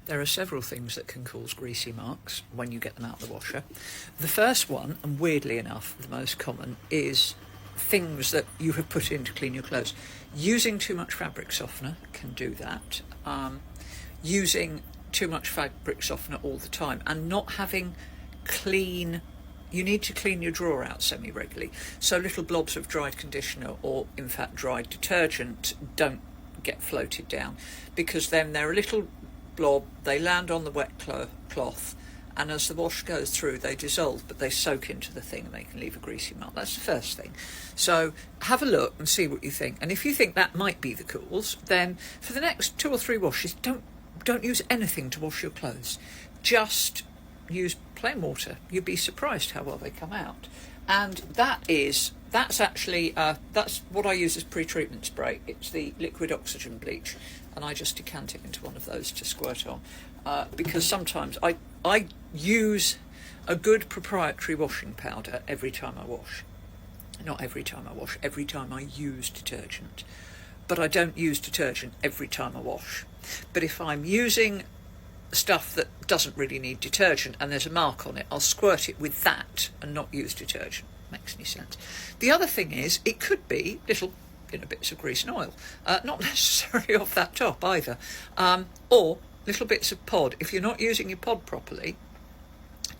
There are several things that can cause greasy marks when you get them out of the washer. The first one, and weirdly enough the most common, is things that you have put in to clean your clothes. Using too much fabric softener can do that. Using too much fabric softener all the time and not having clean, you need to clean your drawer out semi-regularly. So little blobs of dried conditioner, or in fact dried detergent, don't get floated down, because then they're a little blob, they land on the wet cloth, and as the wash goes through they dissolve, but they soak into the thing and they can leave a greasy mark. That's the first thing. So have a look and see what you think, and if you think that might be the cause, then for the next 2 or 3 washes don't use anything to wash your clothes. Just use plain water. You'd be surprised how well they come out. And that's actually that's what I use as pre-treatment spray. It's the liquid oxygen bleach, and I just decant it into one of those to squirt on, because sometimes I use a good proprietary washing powder every time I wash. Not every time I wash, every time I use detergent. But I don't use detergent every time I wash. But if I'm using stuff that doesn't really need detergent and there's a mark on it, I'll squirt it with that and not use detergent. Makes any sense. The other thing is, it could be little bits of grease and oil, not necessarily off that top either, or little bits of pod. If you're not using your pod properly,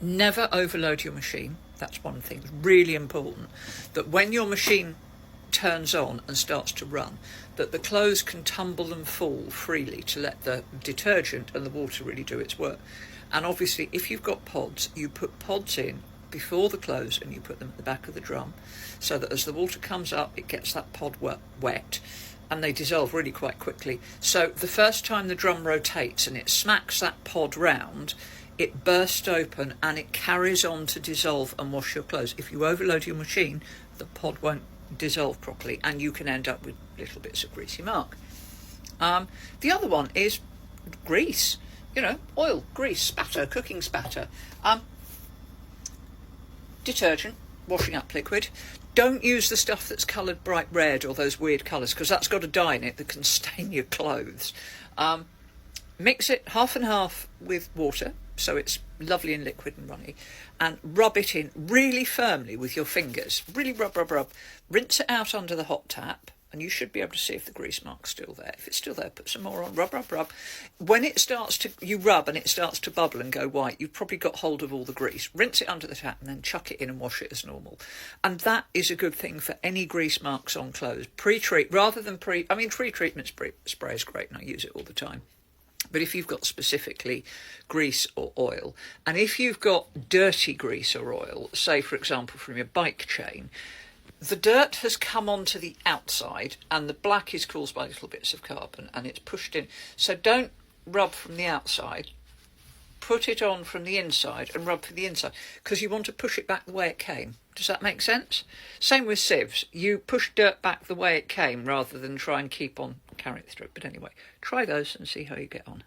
never overload your machine. That's one thing. It's really important that when your machine turns on and starts to run, that the clothes can tumble and fall freely to let the detergent and the water really do its work. And obviously if you've got pods, you put pods in before the clothes and you put them at the back of the drum, so that as the water comes up it gets that pod wet and they dissolve really quite quickly. So the first time the drum rotates and it smacks that pod round, it bursts open and it carries on to dissolve and wash your clothes. If you overload your machine, the pod won't dissolve properly and you can end up with little bits of greasy mark. The other one is grease, oil, grease, spatter, cooking spatter. Detergent, washing up liquid. Don't use the stuff that's coloured bright red or those weird colours, because that's got a dye in it that can stain your clothes. Mix it half and half with water, so it's lovely and liquid and runny, and rub it in really firmly with your fingers. Really rub. Rinse it out under the hot tap, and you should be able to see if the grease mark's still there. If it's still there, put some more on. Rub. When it starts to, you rub and it starts to bubble and go white, you've probably got hold of all the grease. Rinse it under the tap and then chuck it in and wash it as normal. And that is a good thing for any grease marks on clothes. Pre-treat rather than pre-treatment spray is great and I use it all the time. But if you've got specifically grease or oil, and if you've got dirty grease or oil, say for example from your bike chain, the dirt has come onto the outside and the black is caused by little bits of carbon and it's pushed in. So don't rub from the outside, put it on from the inside and rub from the inside, because you want to push it back the way it came. Does that make sense? Same with sieves. You push dirt back the way it came rather than try and keep on carrying it through. But anyway, try those and see how you get on.